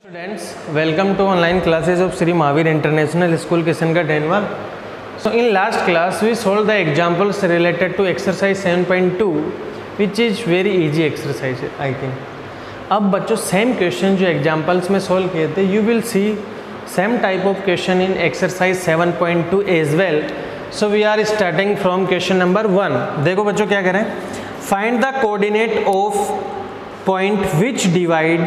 Students, welcome to online classes of Sri Mahavir International School, Kishangarh, Denver. So in last class we solved the examples related to exercise 7.2 which is very easy exercise I think. अब बच्चों same question जो examples में solve किए थे you will see same type of question in exercise 7.2 as well. So we are starting from question number 1. देखो बच्चों क्या करें, find the coordinate of point which divide.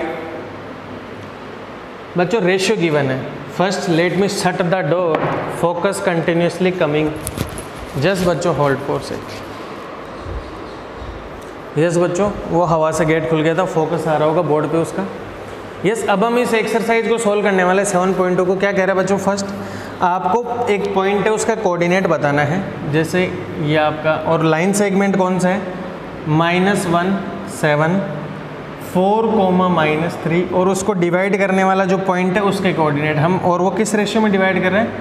बच्चों रेशियो गिवन है. First let me shut the door, focus continuously coming. Just बच्चों hold for sec. Yes बच्चों, वो हवा से गेट खुल गया था, फोकस आ रहा होगा बोर्ड पे उसका. यस अब हम इस एक्सरसाइज को सोल्व करने वाले 7.2 को. क्या कह रहा है बच्चों, फर्स्ट आपको एक पॉइंट है उसका कोऑर्डिनेट बताना है. जैसे ये आपका, और लाइन सेगमेंट कौन सा है, -1 7 4, -3, और उसको डिवाइड करने वाला जो पॉइंट है उसके कोऑर्डिनेट हम, और वो किस रेशियो में डिवाइड कर रहे हैं,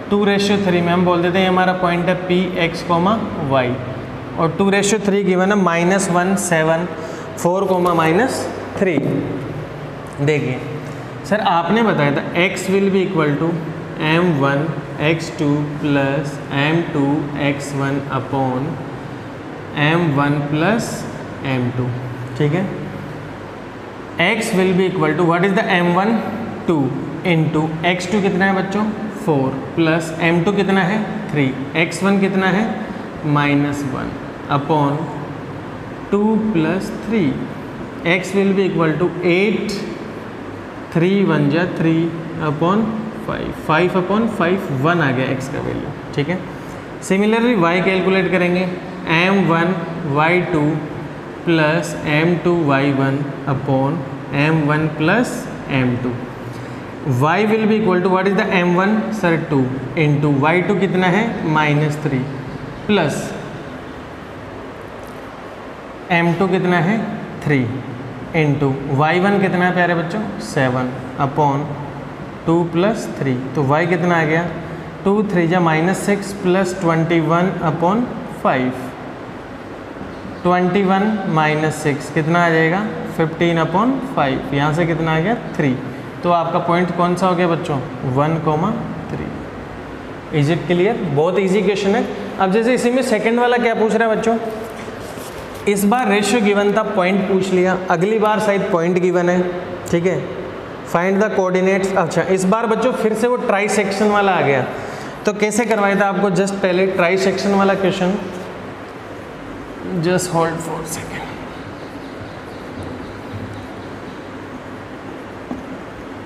2:3 में. हम बोल देते हैं ये हमारा पॉइंट है Px, y, और 2:3 गिवन है -1 7 4, -3. देखिए सर आपने बताया था x will be equal to m1 x2 plus m2 x1 upon m1 plus m2. ठीक है, x will be equal to what is the m1 2 into x2 कितना है बच्चों 4 प्लस m2 कितना है 3, x1 कितना है -1 upon 2 plus 3. x will be equal to 8 3 1 जा 3 अपॉन 5 अपॉन 5 1 आ गया x का वैल्यू. ठीक है, सिमिलरली y कैलकुलेट करेंगे, m1 y2 plus m2 y1 upon m1 plus m2. y will be equal to what is the m1 sir 2 into y2 कितना है -3 plus m2 कितना है 3 इंटू y1 कितना है प्यारे बच्चों 7 अपॉन 2 प्लस 3. तो y कितना आ गया 2 3 जा -6 प्लस 21 अपॉन 5. 21 -6 कितना आ जाएगा 15 अपॉन 5. यहाँ से कितना आ गया 3. तो आपका पॉइंट कौन सा हो गया बच्चों 1,3. Is it clear? बहुत इजी क्वेश्चन है. अब जैसे इसी में सेकंड वाला क्या पूछ रहा है बच्चों, इस बार रेशियो गिवन था, पॉइंट पूछ लिया, अगली बार शायद पॉइंट गिवन है. ठीक है, फाइंड द कोऑर्डिनेट्स. अच्छा इस बार बच्चों फिर से वो ट्राई सेक्शन वाला आ गया. तो कैसे करवाया था आपको, जस्ट पहले ट्राई सेक्शन वाला question, just hold for second.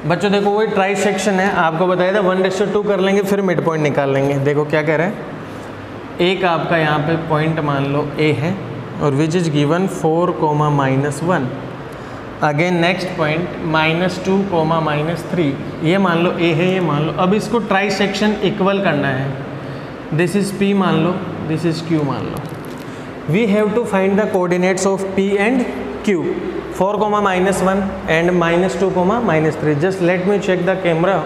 बच्चों देखो वही ट्राई सेक्शन है, आपको बताया था 1:2 कर लेंगे फिर मिड पॉइंट निकाल लेंगे. देखो क्या कह रहे हैं, एक आपका यहाँ पे पॉइंट मान लो A है और which is given 4, -1. Again next point -2, -3. ये मान लो A है, ये मान लो. अब इसको ट्राई सेक्शन इक्वल करना है. दिस इज P मान लो, दिस इज Q मान लो. We have to find the coordinates of P and Q. 4, -1 and -2, -3. Just let me check the camera.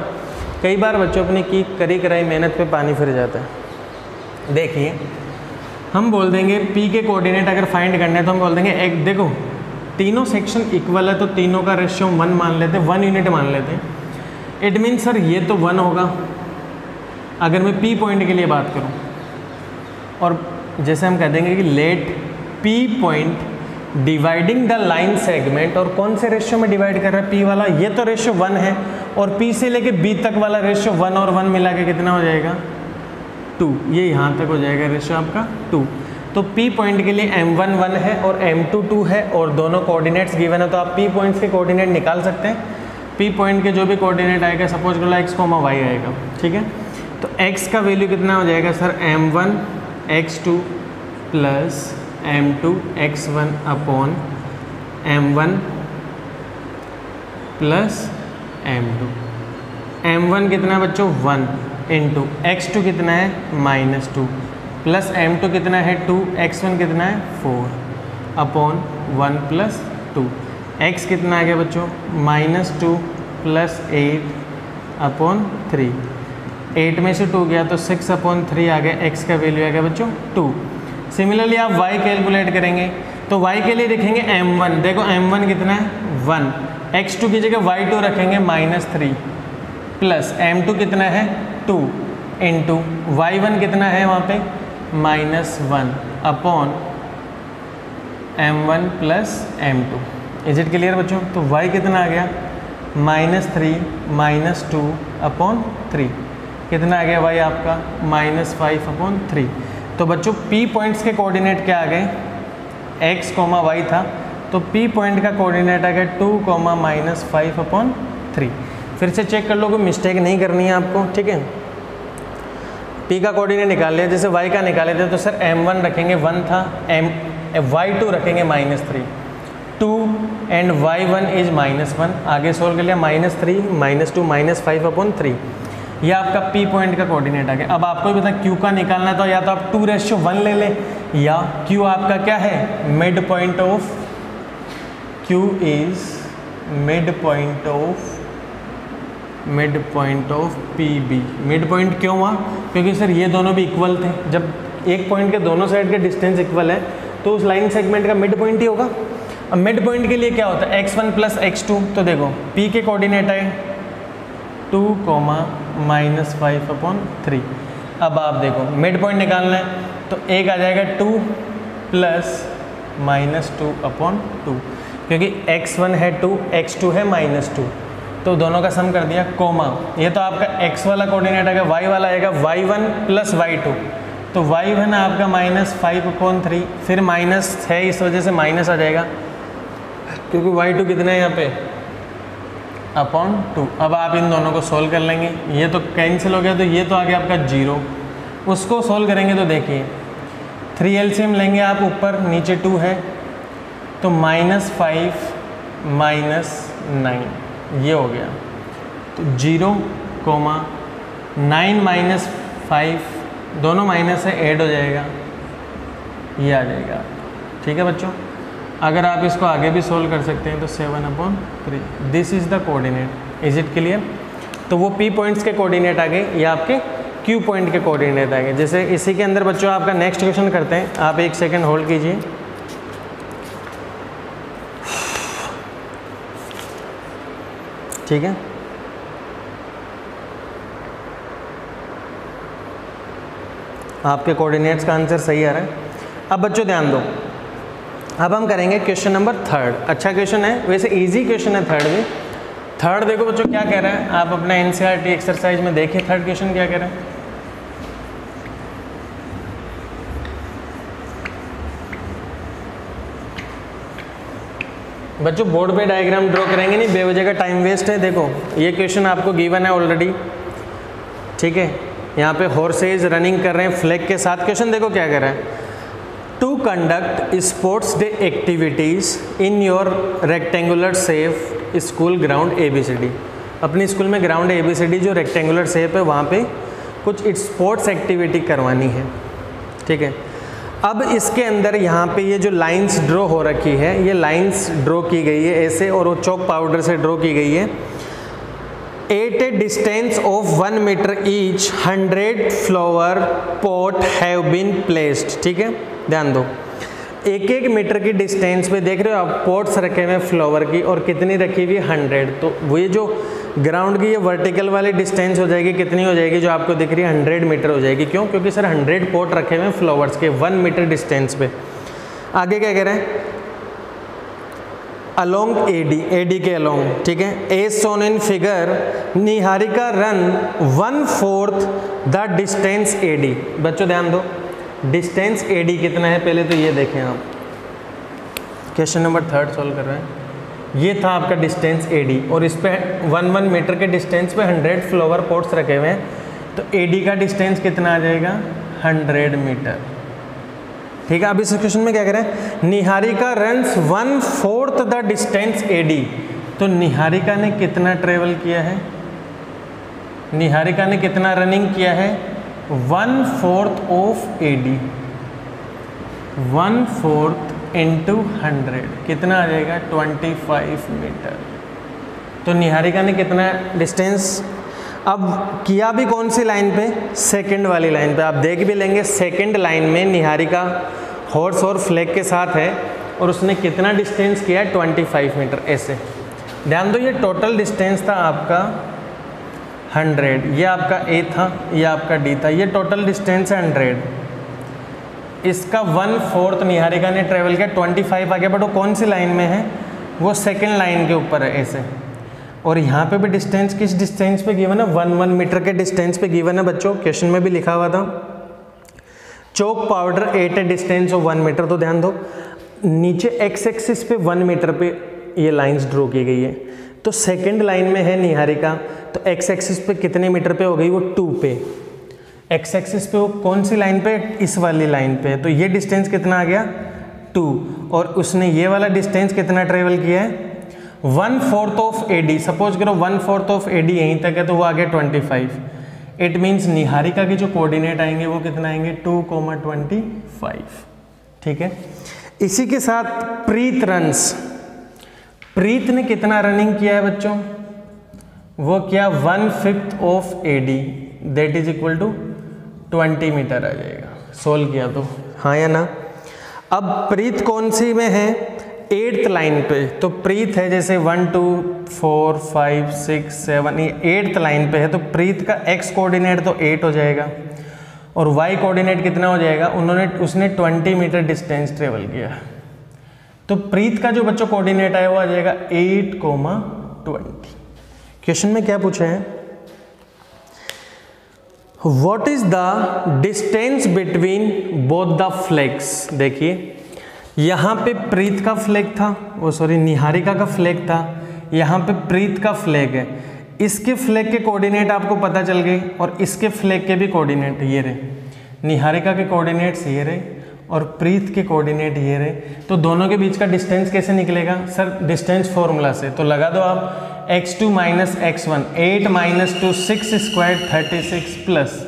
कई बार बच्चों अपनी की करी कराई मेहनत पे पानी फिर जाता है. देखिए हम बोल देंगे P के कोऑर्डिनेट अगर फाइंड करने हैं तो हम बोल देंगे एक, देखो तीनों सेक्शन इक्वल है तो तीनों का रेशियो 1 मान लेते हैं, 1 यूनिट मान लेते हैं. इट मीन सर ये तो 1 होगा अगर मैं P पॉइंट के लिए बात करूँ. और जैसे हम कह देंगे कि let P point dividing the line segment, और कौन से रेशियो में डिवाइड कर रहा है P वाला, ये तो रेशियो 1 है, और P से लेके B तक वाला रेशियो 1 और 1 मिला के कितना हो जाएगा 2. ये यहाँ तक हो जाएगा रेशियो आपका 2. तो P पॉइंट के लिए m1 1 है और m2 2 है, और दोनों कोऑर्डिनेट्स गिवन है, तो आप P पॉइंट्स के कोऑर्डिनेट निकाल सकते हैं. P पॉइंट के जो भी कोऑर्डिनेट आएगा, सपोज करो x, y आएगा. ठीक है, तो x का वैल्यू कितना हो जाएगा sir m1 x2 plus m2 x1 upon m1 plus m2. m1 कितना है बच्चों 1 इंटू x2 कितना है -2 प्लस m2 कितना है 2, x1 कितना है 4 अपॉन 1 प्लस 2. x कितना आ गया बच्चों -2 प्लस 8 अपॉन 3. 8 में से 2 गया तो 6 अपॉन 3 आ गया. x का वैल्यू आ गया बच्चों 2. सिमिलरली आप y कैलकुलेट करेंगे तो y के लिए देखेंगे m1. देखो m1 कितना है 1 x2 की जगह y2 रखेंगे -3 प्लस m2 कितना है 2 इंटू y1 कितना है वहाँ पे -1 upon m1 plus m2। Is it clear बच्चों? तो y कितना आ गया -3 -2 अपॉन 3, कितना आ गया y आपका -5 अपॉन 3। तो बच्चों P पॉइंट्स के कोऑर्डिनेट क्या आ गए, x, y था, तो P पॉइंट का कोऑर्डिनेट आ गया 2, -5 अपॉन 3। फिर से चेक कर लो, कोई मिस्टेक नहीं करनी है आपको, ठीक है। P का कोऑर्डिनेट निकाल लिया, जैसे y का निकाले थे तो सर m1 रखेंगे 1 था, y2 रखेंगे -3, 2 एंड y1 इज -1, आगे सोल्व कर लिया -3 -2 -5 अपॉन 3, यह आपका P पॉइंट का कोऑर्डिनेट आ गया। अब आपको भी पता Q का निकालना है, तो या तो आप 2:1 ले लें, या Q आपका क्या है mid point of, Q is mid point of PB। Mid point क्यों हुआ? क्योंकि सर ये दोनों भी इक्वल थे, जब एक पॉइंट के दोनों साइड के डिस्टेंस इक्वल है तो उस लाइन सेगमेंट का मिड पॉइंट ही होगा। अब मिड पॉइंट के लिए क्या होता है x1 प्लस x2, तो देखो P के कोऑर्डिनेट है 2, -5 अपॉन 3। अब आप देखो मिड पॉइंट निकालना है तो एक आ जाएगा 2 प्लस -2 अपॉन 2, क्योंकि x1 है 2, x2 है -2, तो दोनों का सम कर दिया, कोमा ये तो आपका x वाला कोऑर्डिनेट आएगा, y वाला आएगा y1 प्लस y2, तो y1 आपका -5 अपॉन 3, फिर माइनस है इस वजह से माइनस आ जाएगा, क्योंकि y2 कितना है यहाँ पे अपॉन 2। अब आप इन दोनों को सोल्व कर लेंगे, ये तो कैंसिल हो गया, तो ये तो आ गया आपका 0। उसको सोल्व करेंगे तो देखिए 3 एलसीएम लेंगे आप, ऊपर नीचे 2 है, तो -5 -9 ये हो गया, तो 0, 9 -5 दोनों माइनस है, ऐड हो जाएगा, ये आ जाएगा। ठीक है बच्चों, अगर आप इसको आगे भी सोल्व कर सकते हैं तो 7 upon 3, this is the coordinate. Is it clear? तो वो P पॉइंट्स के कोऑर्डिनेट आ गए, या आपके Q पॉइंट के कोऑर्डिनेट आ गए। जैसे इसी के अंदर बच्चों आपका नेक्स्ट क्वेश्चन करते हैं, आप एक सेकेंड होल्ड कीजिए। ठीक है, आपके कोऑर्डिनेट्स का आंसर सही आ रहा है। अब बच्चों ध्यान दो, अब हम करेंगे क्वेश्चन नंबर 3। अच्छा क्वेश्चन है, वैसे इजी क्वेश्चन है 3 भी। 3 देखो बच्चों क्या कह रहा है, आप अपना NCERT एक्सरसाइज में देखिए 3rd क्वेश्चन क्या कह रहा है। बच्चों बोर्ड पे डायग्राम ड्रॉ करेंगे नहीं, बेवजह का टाइम वेस्ट है। देखो ये क्वेश्चन आपको गिवन है ऑलरेडी, ठीक है। यहाँ पे हॉर्सेज रनिंग कर रहे हैं फ्लैग के साथ। क्वेश्चन देखो क्या कह रहा है, to conduct sports day activities in your rectangular shape school ground ABCD। अपनी स्कूल में ग्राउंड ABCD जो रेक्टेंगुलर शेप है वहाँ पे कुछ स्पोर्ट्स एक्टिविटी करवानी है, ठीक है। अब इसके अंदर यहाँ पे ये जो लाइंस ड्रॉ हो रखी है, ये लाइंस ड्रॉ की गई है ऐसे, और वो चॉक पाउडर से ड्रॉ की गई है। At a distance of 1 metre each 100 flower pot have been placed. ठीक है, ध्यान दो, 1-1 मीटर की डिस्टेंस पे देख रहे हो आप पॉट्स रखे हुए फ्लावर की, और कितनी रखी हुई 100। तो वो ये जो ग्राउंड की ये वर्टिकल वाली डिस्टेंस हो जाएगी, कितनी हो जाएगी जो आपको दिख रही है 100 मीटर हो जाएगी। क्यों? क्योंकि सर 100 पॉट रखे हुए हैं फ्लावर्स के 1 मीटर डिस्टेंस पे। आगे क्या कह रहे हैं, अलोंग AD के अलोंग, ठीक है। As shown in figure Niharika run 1/4 the distance AD। बच्चों ध्यान दो, डिस्टेंस AD कितना है पहले तो ये देखें आप। क्वेश्चन नंबर 3 सॉल्व कर रहे हैं। ये था आपका डिस्टेंस AD, और इस पे 1 मीटर के डिस्टेंस पे 100 फ्लावर पॉट्स रखे हुए हैं, तो AD का डिस्टेंस कितना आ जाएगा 100 मीटर। ठीक है, अब इस क्वेश्चन में क्या करें, Niharika runs 1/4 the distance AD। तो निहारिका ने कितना ट्रेवल किया है, निहारिका ने कितना रनिंग किया है 1/4 ऑफ AD, 1/4 इंटू 100 कितना आ जाएगा 25 मीटर। तो निहारिका ने कितना डिस्टेंस, अब किया भी कौन सी लाइन पे, सेकंड वाली लाइन पे। आप देख भी लेंगे सेकंड लाइन में निहारिका हॉर्स और फ्लैग के साथ है, और उसने कितना डिस्टेंस किया है 25 मीटर ऐसे। ध्यान दो, ये टोटल डिस्टेंस था आपका 100, ये आपका ए था, ये आपका डी था, ये टोटल डिस्टेंस है 100। इसका 1/4 निहारिका ने ट्रेवल किया, 25 आ गया, बट वो कौन सी लाइन में है? वो सेकेंड लाइन के ऊपर है ऐसे। और यहाँ पे भी डिस्टेंस किस डिस्टेंस पे गिवन है? 1 मीटर के डिस्टेंस पे गिवन है बच्चों, क्वेश्चन में भी लिखा हुआ था। Chalk powder at a distance of 1 metre. तो ध्यान दो, नीचे एक्स एक्सिस पे 1 मीटर पे ये लाइंस ड्रॉ की गई है, तो सेकेंड लाइन में है निहारिका, तो एक्स एक्सिस पे कितने मीटर पे हो गई? वो 2 पे। एक्स एक्सिस पे वो कौन सी लाइन पे? इस वाली लाइन पे। तो ये डिस्टेंस कितना आ गया? 2। और उसने ये वाला डिस्टेंस कितना ट्रेवल किया है? 1/4 ऑफ AD। सपोज करो 1/4 ऑफ AD यहीं तक है, तो वो आ गया 25। इट मीन्स निहारिका के जो कोऑर्डिनेट आएंगे वो कितना आएंगे? 2,25। ठीक है। इसी के साथ प्रीत रन्स। प्रीत ने कितना रनिंग किया है बच्चों? वो क्या? 1/5 of AD, that is equal to 20 metre आ जाएगा। सोल्व किया तो, हाँ या ना? अब प्रीत कौन सी में है? 8th लाइन पे। तो प्रीत है जैसे 1 2 4 5 6 7, ये 8th लाइन पे है, तो प्रीत का x कोऑर्डिनेट तो 8 हो जाएगा और y कोऑर्डिनेट कितना हो जाएगा? उसने 20 मीटर डिस्टेंस ट्रेवल किया। तो प्रीत का जो बच्चों कोऑर्डिनेट आया वो आ जाएगा 8,20। क्वेश्चन में क्या पूछा है? What is the distance between both the flags? देखिए यहाँ पे प्रीत का फ्लैग था, वो सॉरी निहारिका का फ्लैग था, यहाँ पे प्रीत का फ्लैग है। इसके फ्लैग के कोऑर्डिनेट आपको पता चल गए और इसके फ्लैग के भी कोऑर्डिनेट ये रहे। निहारिका के कोऑर्डिनेट्स ये रहे और प्रीत के कोऑर्डिनेट ये रहे। तो दोनों के बीच का डिस्टेंस कैसे निकलेगा? सर डिस्टेंस फॉर्मूला से। तो लगा दो आप x2 minus x1, 8 minus 2 6 square 36 plus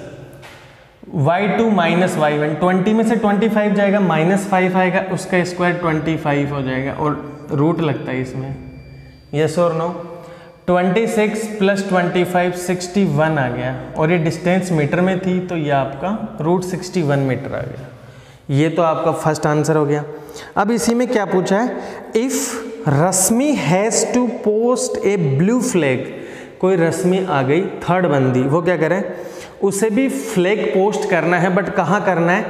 y2 minus y1, 20 में से 25 जाएगा, -5 आएगा, उसका स्क्वायर 25 हो जाएगा और रूट लगता है इसमें। यस और नो? 26 प्लस 25 61 आ गया और ये डिस्टेंस मीटर में थी, तो ये आपका √61 मीटर आ गया। ये तो आपका फर्स्ट आंसर हो गया। अब इसी में क्या पूछा है? If Rashmi has to post a blue flag. कोई रश्मि आ गई, थर्ड बंदी, वो क्या करें? उसे भी फ्लैग पोस्ट करना है, बट कहाँ करना है?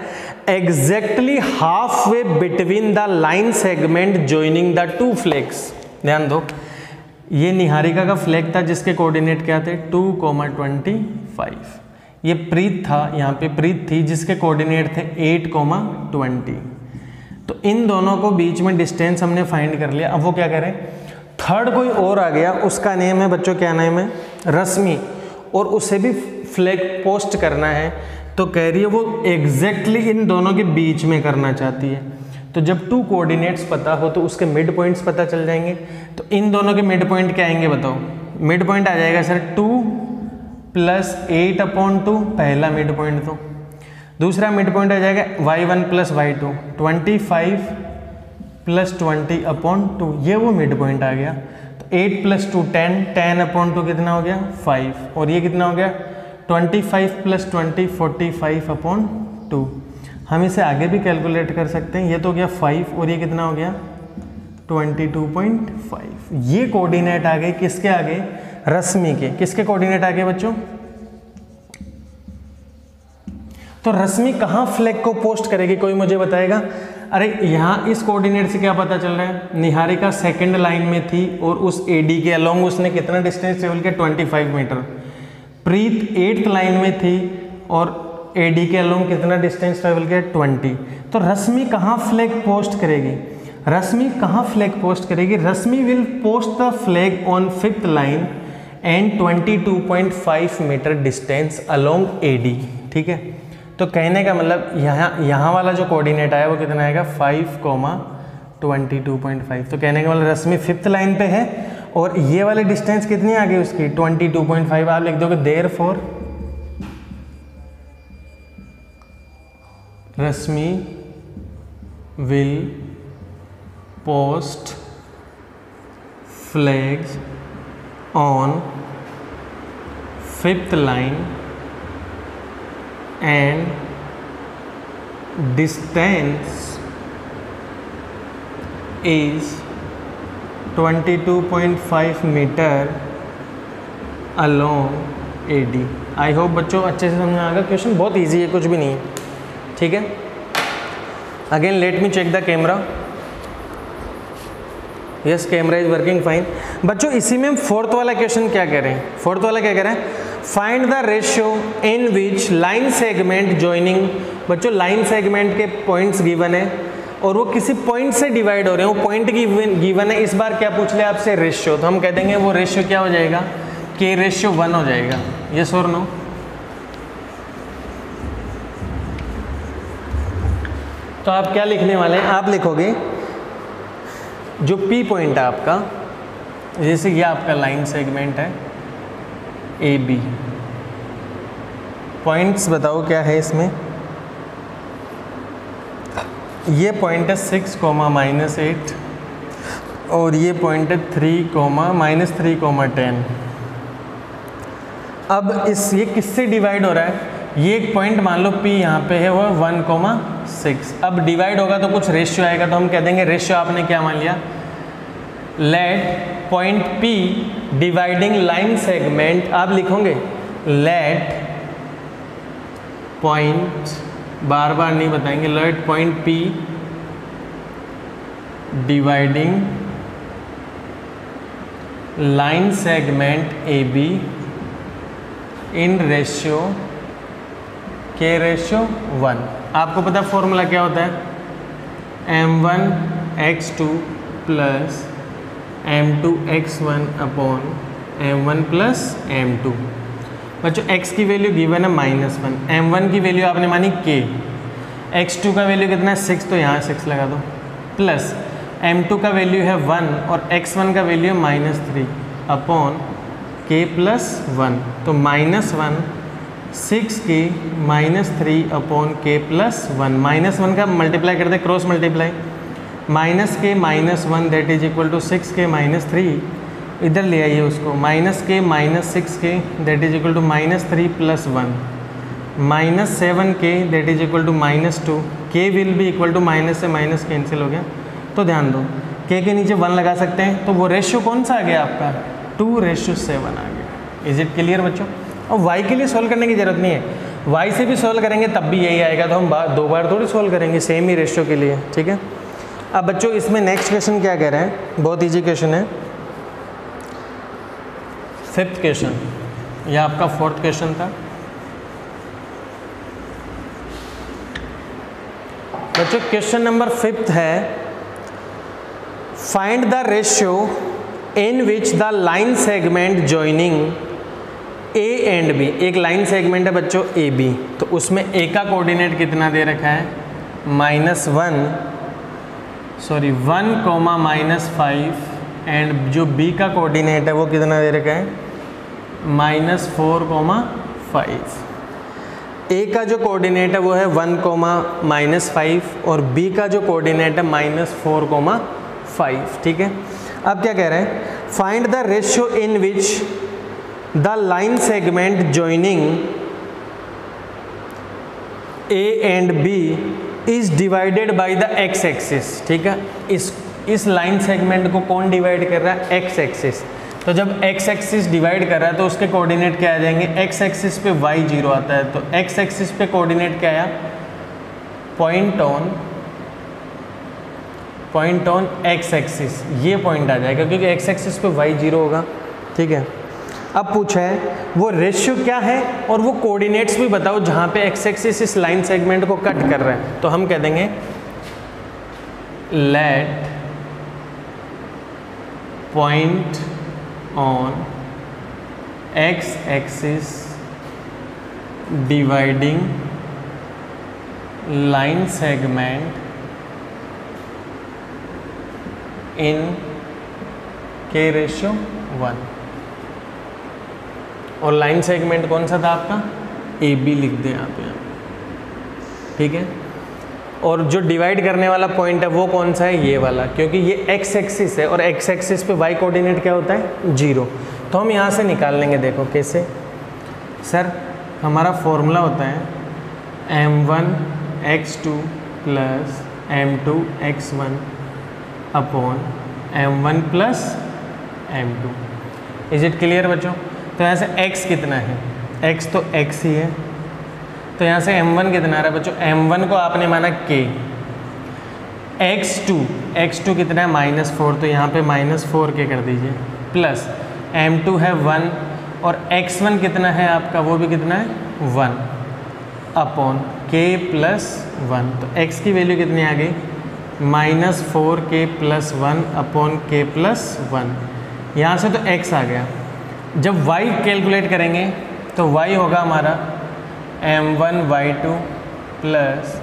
Exactly half way between the line segment joining the 2 flags. ध्यान दो, ये निहारिका का फ्लैग था जिसके कोऑर्डिनेट क्या थे? 2,25। ये प्रीत था, यहाँ पे प्रीत थी जिसके कोऑर्डिनेट थे 8,20। तो इन दोनों को बीच में डिस्टेंस हमने फाइंड कर लिया। अब वो क्या करें? थर्ड कोई और आ गया, उसका नेम है बच्चों, क्या नेम है? रश्मि, और उसे भी फ्लैग पोस्ट करना है। तो कह रही है वो एग्जैक्टली इन दोनों के बीच में करना चाहती है। तो जब 2 कोऑर्डिनेट्स पता हो तो उसके मिड पॉइंट्स पता चल जाएंगे। तो इन दोनों के मिड पॉइंट क्या आएंगे बताओ? मिड पॉइंट आ जाएगा सर 2 + 8/2, पहला मिड पॉइंट। तो दूसरा मिड पॉइंट आ जाएगा y1 + y2, 25 + 20/2, ये वो मिड पॉइंट आ गया। तो 8 + 2 10, 10/2 कितना हो गया? 5, और ये कितना हो गया? 25 + 20 45/2। हम इसे आगे भी कैलकुलेट कर सकते हैं। ये तो हो गया 5 और ये कितना हो गया? 22.5। ये कोऑर्डिनेट आ गए किसके? आ गए रश्मि के। किसके कोऑर्डिनेट आ गए बच्चों? तो रश्मि कहाँ फ्लैग को पोस्ट करेगी, कोई मुझे बताएगा? अरे यहाँ इस कोऑर्डिनेट से क्या पता चल रहा है? निहारिका सेकंड लाइन में थी और उस AD के अलोंग उसने कितना डिस्टेंस ट्रेवल किया? 25 मीटर। प्रीत 8th लाइन में थी और AD के अलोंग कितना डिस्टेंस ट्रेवल किया? 20। तो रश्मि कहाँ फ्लैग पोस्ट करेगी? रश्मि कहाँ फ्लैग पोस्ट करेगी? Rashmi will post the flag on 5th line and 22.5 metre distance along AD। ठीक है, तो कहने का मतलब यहाँ वाला जो कोऑर्डिनेट आया वो कितना आएगा? 5,22.5। तो कहने का मतलब रश्मि 5th लाइन पे है और ये वाले डिस्टेंस कितनी आ गई उसकी? 22.5। आप लिख दोगे therefore Rashmi will post flags on 5th line and distance is 22.5 metre along AD। I hope बच्चों अच्छे से समझ में आ गया। क्वेश्चन बहुत इजी है, कुछ भी नहीं है, ठीक है। Again let me check the camera. Yes, camera is working fine. बच्चों इसी में हम फोर्थ वाला क्वेश्चन क्या कह रहे हैं, फोर्थ वाला क्या कह रहे हैं, find the ratio in which line segment joining. बच्चों लाइन सेगमेंट के पॉइंट्स गिवन है और वो किसी पॉइंट से डिवाइड हो रहे हैं, वो पॉइंट गिवन है। इस बार क्या पूछ लिया आपसे, रेशियो, तो हम कह देंगे वो रेशियो क्या हो जाएगा, K/1 हो जाएगा। यस और नो? तो आप क्या लिखने वाले हैं, आप लिखोगे जो P पॉइंट है आपका, जैसे ये आपका लाइन सेगमेंट है AB, पॉइंट्स बताओ क्या है इसमें। ये पॉइंट है 6, -8 और ये पॉइंट है 3, -3, 10। अब ये किससे डिवाइड हो रहा है, ये एक पॉइंट मान लो P यहाँ पे है वो 1,6। अब डिवाइड होगा तो कुछ रेशियो आएगा, तो हम कह देंगे रेशियो आपने क्या मान लिया, let point P dividing line segment, आप लिखोगे लेट पॉइंट, बार बार नहीं बताएंगे, let point P dividing line segment AB in ratio K/1। आपको पता है फॉर्मूला क्या होता है, m1x2 plus m2x1 upon m1 plus m2। बच्चों x की वैल्यू गिवन है -1, m1 की वैल्यू आपने मानी k, x2 का वैल्यू कितना है 6, तो यहाँ 6 लगा दो, प्लस m2 का वैल्यू है 1 और x1 का वैल्यू है -3 अपॉन k+1, तो -1 6k -3 अपॉन k+1, -1 का मल्टीप्लाई करते cross multiply, -k -1 that is equal to 6k -3, इधर ले आइए उसको, -k -6k that is equal to -3 + 1, -7k that is equal to -2, k will be equal to minus से minus cancel हो गया। तो ध्यान दो k के नीचे 1 लगा सकते हैं, तो वो रेशियो कौन सा आ गया आपका, 2:7 आ गया। इज इट क्लियर बच्चों? और y के लिए सोल्व करने की जरूरत नहीं है, y से भी सोल्व करेंगे तब भी यही आएगा, तो हम दो बार थोड़ी सोल्व करेंगे, सेम ही रेशियो के लिए, ठीक है। अब बच्चों इसमें नेक्स्ट क्वेश्चन क्या कह रहे हैं, बहुत इजी क्वेश्चन है, 5th क्वेश्चन, यह आपका 4th क्वेश्चन था। बच्चों क्वेश्चन नंबर 5th है, find the ratio in which the line segment joining A and B, एक लाइन सेगमेंट है बच्चों AB, तो उसमें A का कोऑर्डिनेट कितना दे रखा है, -1, 1,-5 एंड जो B का कोऑर्डिनेट है वो कितना दे रखा है, -4,5। A का जो कोऑर्डिनेट है वो है 1,-5 और B का जो कोऑर्डिनेट है -4,5, ठीक है। अब क्या कह रहे हैं, find the ratio in which the line segment joining A and B is divided by the x axis, ठीक है। इस लाइन सेगमेंट को कौन डिवाइड कर रहा है, x एक्सिस। तो जब x एक्सिस डिवाइड कर रहा है तो उसके कोऑर्डिनेट क्या आ जाएंगे, x एक्सिस पे y 0 आता है, तो x एक्सिस पे कोऑर्डिनेट क्या आया, पॉइंट ऑन x एक्सिस, ये पॉइंट आ जाएगा क्योंकि x एक्सिस पे y 0 होगा, ठीक है। अब पूछा है वो रेशियो क्या है और वो कोऑर्डिनेट्स भी बताओ जहाँ पे x एक्सिस इस लाइन सेगमेंट को कट कर रहा है, तो हम कह देंगे let point on x axis dividing line segment in K/1, और लाइन सेगमेंट कौन सा था आपका, AB लिख दें आप यहाँ, ठीक है। और जो डिवाइड करने वाला पॉइंट है वो कौन सा है, ये वाला, क्योंकि ये x एक्सिस है और x एक्सिस पे y कोऑर्डिनेट क्या होता है, 0। तो हम यहाँ से निकाल लेंगे, देखो कैसे, सर हमारा फॉर्मूला होता है m1x2 plus m2x1 upon m1 plus m2। Is it clear बच्चों? तो यहाँ से x कितना है, x तो x ही है, तो यहाँ से m1 कितना आ रहा है बच्चों, m1 को आपने माना k, x2 कितना है -4, तो यहाँ पे -4k कर दीजिए, प्लस m2 है 1 और x1 कितना है आपका, वो भी कितना है 1 अपॉन k प्लस 1, तो x की वैल्यू कितनी आ गई -4k plus 1 upon k plus 1। यहाँ से तो x आ गया। जब y कैलकुलेट करेंगे तो y होगा हमारा m1 y2 plus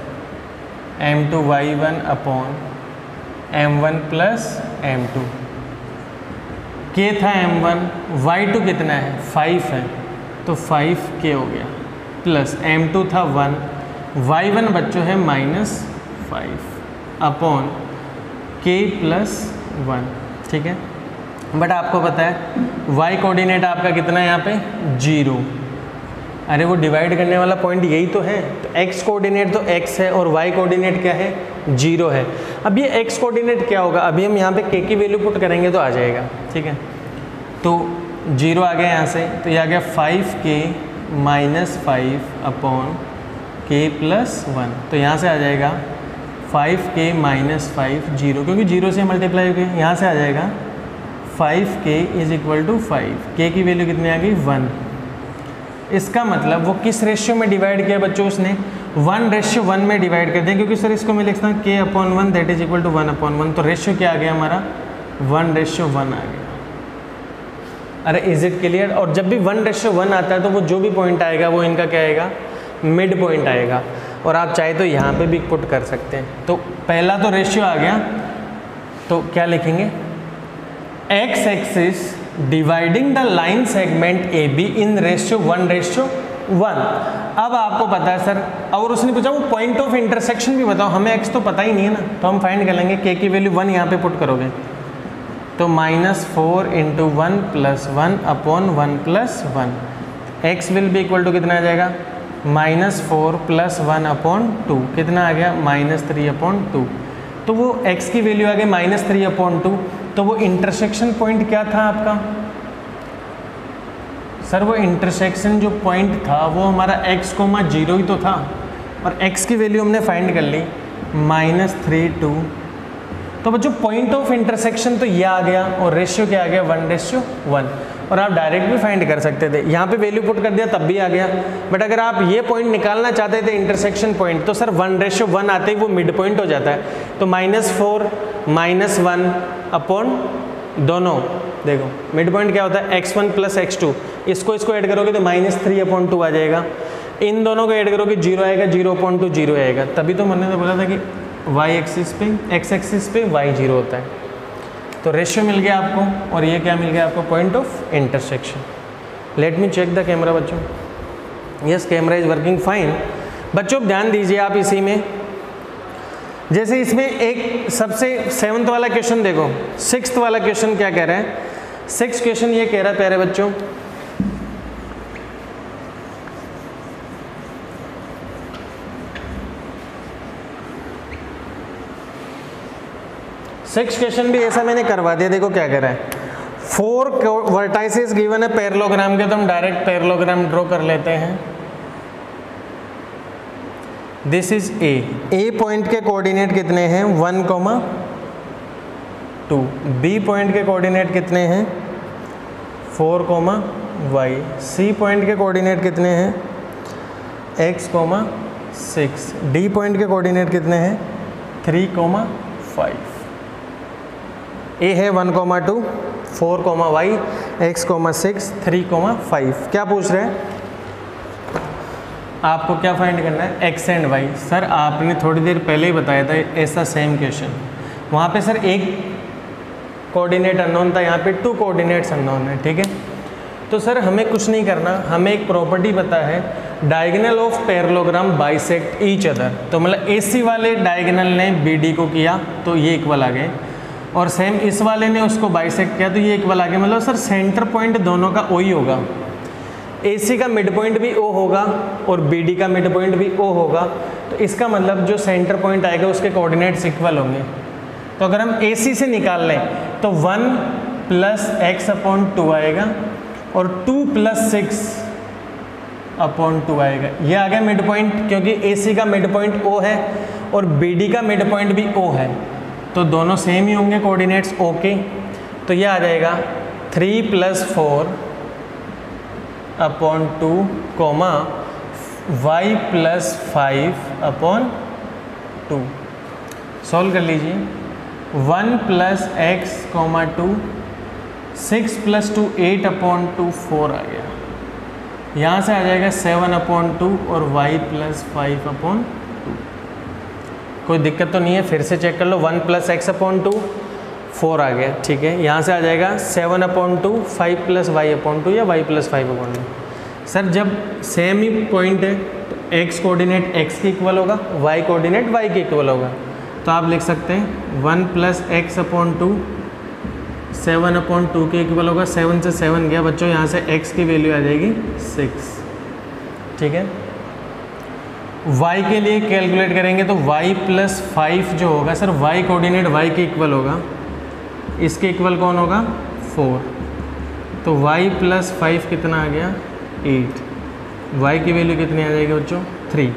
m2 y1 upon m1 plus m2। k था m1, y2 कितना है 5 है, तो 5k हो गया, प्लस m2 था 1, y1 बच्चों है -5 अपॉन k प्लस 1, ठीक है। बट आपको पता है y कोऑर्डिनेट आपका कितना है यहाँ पे 0, अरे वो डिवाइड करने वाला पॉइंट यही तो है, तो x कोऑर्डिनेट तो x है और y कोऑर्डिनेट क्या है 0 है। अब ये x कोऑर्डिनेट क्या होगा, अभी हम यहाँ पे k की वैल्यू पुट करेंगे तो आ जाएगा, ठीक है। तो 0 आ गया यहाँ से, तो ये आ गया 5k -5 अपॉन k प्लस 1, तो यहाँ से आ जाएगा 5k -5 0, क्योंकि 0 से मल्टीप्लाई हो गया, यहाँ से आ जाएगा 5k is equal to 5, k की वैल्यू कितनी आ गई 1। इसका मतलब वो किस रेशियो में डिवाइड किया बच्चों, उसने 1:1 में डिवाइड कर दिया, क्योंकि सर इसको मैं लिखता हूँ k/1 that is equal to 1/1, तो रेशियो क्या आ गया हमारा 1:1 आ गया। अरे इज इट क्लियर? और जब भी 1:1 आता है तो वो जो भी पॉइंट आएगा वो इनका क्या आएगा, मिड पॉइंट आएगा। और आप चाहे तो यहाँ पे भी पुट कर सकते हैं। तो पहला तो रेशियो आ गया, तो क्या लिखेंगे, x axis dividing the line segment A be in ratio 1:1। अब आपको पता है सर, और उसने पूछा वो पॉइंट ऑफ इंटरसेक्शन भी बताओ, हमें x तो पता ही नहीं है ना, तो हम फाइंड कर लेंगे k की वैल्यू 1 यहाँ पे पुट करोगे तो -4 × 1 + 1 upon 1 + 1, x will be equal to कितना आ जाएगा -4 + 1 अपॉन 2, कितना आ गया -3/2। तो वो x की वैल्यू आ गई -3/2, तो वो इंटरसेक्शन पॉइंट क्या था आपका सर, वो इंटरसेक्शन जो पॉइंट था वो हमारा x, 0 ही तो था, और x की वैल्यू हमने फाइंड कर ली -3 2। तो बच्चों पॉइंट ऑफ इंटरसेक्शन तो ये आ गया और रेशियो क्या आ गया 1:1, और आप डायरेक्ट भी फाइंड कर सकते थे, यहाँ पे वैल्यू पुट कर दिया तब भी आ गया। बट अगर आप ये पॉइंट निकालना चाहते थे इंटरसेक्शन पॉइंट, तो सर 1:1 आते ही वो मिड पॉइंट हो जाता है, तो -4 -1 अपॉन दोनों, देखो मिड पॉइंट क्या होता है x1 + x2, इसको ऐड करोगे तो -3/2 आ जाएगा, इन दोनों को ऐड करोगे 0 आएगा, 0/2 0 आएगा। तभी तो मैंने तो बोला था कि y एक्सिस पे x एक्सिस पे y 0 होता है। तो रेशियो मिल गया आपको, और ये क्या मिल गया आपको, point of intersection. Let me check the camera बच्चों, yes camera is working fine. बच्चों ध्यान दीजिए आप इसी में, जैसे इसमें एक सबसे 7th वाला क्वेश्चन देखो, 6th वाला क्वेश्चन क्या कह रहा है, 6th क्वेश्चन ये कह रहा है प्यारे बच्चों, सिक्स क्वेश्चन भी ऐसा मैंने करवा दिया। देखो क्या कह रहा है, 4 वर्टाइसेस गिवन है पैरेललोग्राम के, तो हम डायरेक्ट पैरेललोग्राम ड्रॉ कर लेते हैं। दिस इज ए पॉइंट के कोऑर्डिनेट कितने हैं 1, 2, बी पॉइंट के कोऑर्डिनेट कितने हैं 4, y, सी पॉइंट के कोऑर्डिनेट कितने हैं x, 6, डी पॉइंट के कोऑर्डिनेट कितने हैं 3, 5। ए है 1, 2, 4, y, x, 6, 3, 5। क्या पूछ रहे हैं आपको, क्या फाइंड करना है x एंड y। सर आपने थोड़ी देर पहले ही बताया था ऐसा सेम क्वेश्चन, वहाँ पे सर एक कोऑर्डिनेट अननोन था, यहाँ पे 2 कोऑर्डिनेट्स अननोन है, ठीक है। तो सर हमें कुछ नहीं करना, हमें एक प्रॉपर्टी पता है, diagonal of parallelogram bisect each other. तो मतलब AC वाले डायगोनल ने BD को किया तो ये इक्वल आ गए, और सेम इस वाले ने उसको बाइसेक्ट किया तो ये इक्वल आ गया। मतलब सर सेंटर पॉइंट दोनों का O ही होगा, AC का मिड पॉइंट भी O होगा और BD का मिड पॉइंट भी O होगा। तो इसका मतलब जो सेंटर पॉइंट आएगा उसके कोऑर्डिनेट्स इक्वल होंगे। तो अगर हम AC से निकाल लें तो 1 प्लस एक्स अपॉन 2 आएगा और 2 प्लस 6 अपॉन 2 आएगा। ये आ गया मिड पॉइंट, क्योंकि AC का मिड पॉइंट O है और BD का मिड पॉइंट भी O है, तो दोनों सेम ही होंगे कोऑर्डिनेट्स ओके। तो ये आ जाएगा 3 plus 4 upon 2 comma y plus 5 upon 2। Solve कर लीजिए। 1 plus x comma 2, 6 plus 2 8 upon 2 4 आ गया। यहाँ से आ जाएगा 7 अपॉन 2 और y प्लस 5 अपॉन 2। कोई दिक्कत तो नहीं है, फिर से चेक कर लो। 1 प्लस एक्स अपॉन 2 4 आ गया, ठीक है। यहाँ से आ जाएगा 7 अपॉन 2 5 प्लस वाई अपॉन 2 या y प्लस 5 अपॉन 2। सर जब सेम ही पॉइंट है तो x कोऑर्डिनेट x के इक्वल होगा, y कोऑर्डिनेट y के इक्वल होगा। तो आप लिख सकते हैं 1 प्लस एक्स अपॉन 2 7 अपॉन 2 के इक्वल होगा। 7 से 7 गया बच्चों, यहाँ से x की वैल्यू आ जाएगी 6, ठीक है। y के लिए कैलकुलेट करेंगे तो y प्लस 5 जो होगा सर y कोऑर्डिनेट y के इक्वल होगा, इसके इक्वल कौन होगा 4, तो y प्लस 5 कितना आ गया 8, y की वैल्यू कितनी आ जाएगी बच्चों 3।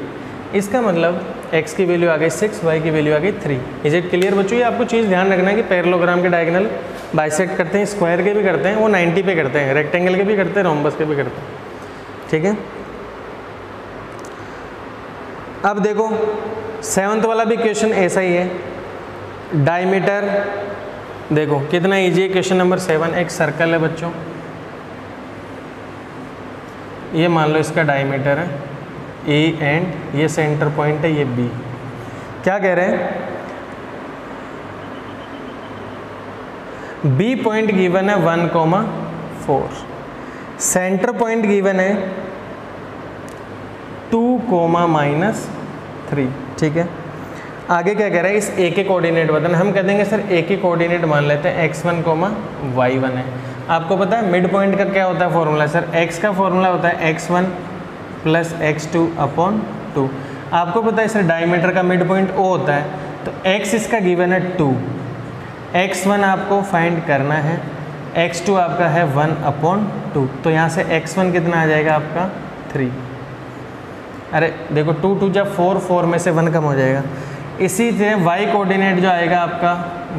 इसका मतलब x की वैल्यू आ गई 6, y की वैल्यू आ गई 3। इज इट क्लियर बच्चों? ये आपको चीज़ ध्यान रखना है कि पैरेललोग्राम के डायगोनल बाइसेक्ट करते हैं, स्क्वायर के भी करते हैं, वो 90 पे करते हैं, रेक्टेंगल के भी करते हैं, रोम्बस के भी करते हैं, ठीक है। अब देखो 7th वाला भी क्वेश्चन ऐसा ही है। डायमीटर देखो कितना ईजी है। क्वेश्चन नंबर 7 एक सर्कल है बच्चों, ये मान लो इसका डायमीटर है A एंड ये सेंटर पॉइंट है ये B। क्या कह रहे हैं? B पॉइंट गिवन है 1,4, सेंटर पॉइंट गिवन है 2,-3, ठीक है। आगे क्या कह रहा है? इस A के कोऑर्डिनेट बताना। हम कह देंगे सर A के कोऑर्डिनेट मान लेते हैं x1, y1 है। आपको पता है मिड पॉइंट का क्या होता है फॉर्मूला? सर x का फॉर्मूला होता है x1 प्लस x2 अपॉन 2। आपको पता है सर डायमीटर का मिड पॉइंट O होता है, तो x इसका गिवन है 2, x1 आपको फाइंड करना है, x2 आपका है 1 अपॉन 2। तो यहाँ से x1 कितना आ जाएगा आपका 3। अरे देखो 2 2 जब 4, 4 में से 1 कम हो जाएगा। इसी से y कोऑर्डिनेट जो आएगा आपका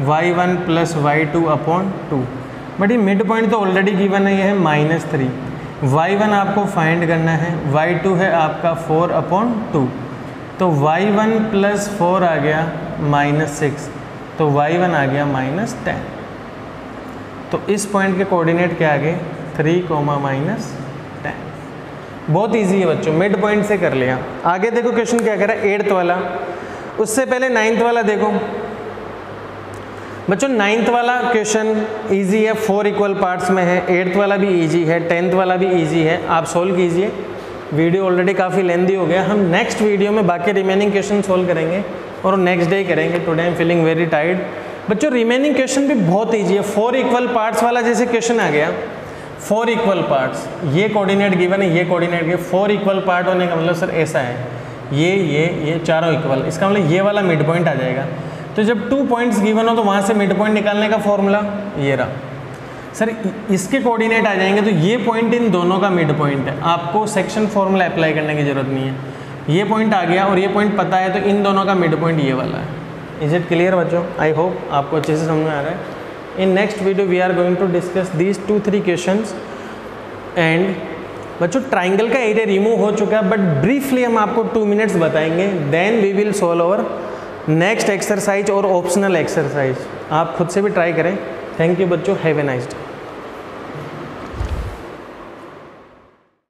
y1 plus y2 upon 2। But ये मिड पॉइंट तो ऑलरेडी गिवन है, ये है -3। y1 आपको फाइंड करना है, y2 है आपका 4 अपॉन 2, तो y1 प्लस 4 आ गया -6, तो y1 आ गया -10। तो इस पॉइंट के कोऑर्डिनेट क्या आ गए 3, -10। बहुत इजी है बच्चों, मिड पॉइंट से कर लिया। आगे देखो क्वेश्चन क्या कह रहा है 8th वाला। उससे पहले 9th वाला देखो बच्चों। 9th वाला क्वेश्चन इजी है, 4 इक्वल पार्ट्स में है। 8th वाला भी इजी है, 10th वाला भी इजी है। आप सोल्व कीजिए। वीडियो ऑलरेडी काफ़ी लेंदी हो गया, हम नेक्स्ट वीडियो में बाकी रिमेनिंग क्वेश्चन सोल्व करेंगे और नेक्स्ट डे करेंगे। Today I am feeling very tired. बच्चों रिमेनिंग क्वेश्चन भी बहुत ईजी है। 4 इक्वल पार्ट्स वाला जैसे क्वेश्चन आ गया, 4 इक्वल पार्ट्स, ये कोऑर्डिनेट गिवन है, ये कोऑर्डिनेट गिवन, 4 इक्वल पार्ट होने का मतलब सर ऐसा है, ये चारों इक्वल, इसका मतलब ये वाला मिड पॉइंट आ जाएगा। तो जब 2 पॉइंट्स गिवन हो तो वहाँ से मिड पॉइंट निकालने का फॉर्मूला ये रहा। सर इसके कोऑर्डिनेट आ जाएंगे तो ये पॉइंट इन दोनों का मिड पॉइंट है, आपको सेक्शन फॉर्मूला अप्लाई करने की ज़रूरत नहीं है। ये पॉइंट आ गया और ये पॉइंट पता है, तो इन दोनों का मिड पॉइंट ये वाला है। इज इट क्लियर बच्चों? आई होप आपको अच्छे से समझ में आ रहा है। In next video we are going to discuss these 2-3 questions. And बच्चों ट्राइंगल का एरिया रिमूव हो चुका है, बट ब्रीफली हम आपको 2 मिनट्स बताएंगे, then we will solve our next exercise और ऑप्शनल एक्सरसाइज। आप खुद से भी ट्राई करें। थैंक यू बच्चों, हैव ए नाइस डे।